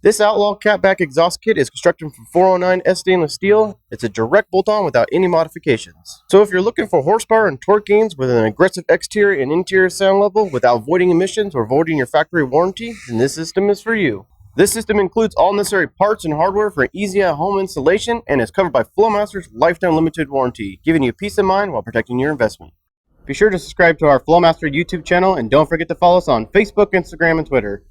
This Outlaw catback exhaust kit is constructed from 409S stainless steel. It's a direct bolt-on without any modifications. So if you're looking for horsepower and torque gains with an aggressive exterior and interior sound level without voiding emissions or voiding your factory warranty, then this system is for you. This system includes all necessary parts and hardware for an easy at-home installation and is covered by Flowmaster's lifetime limited warranty, giving you peace of mind while protecting your investment. Be sure to subscribe to our Flowmaster YouTube channel and don't forget to follow us on Facebook, Instagram, and Twitter.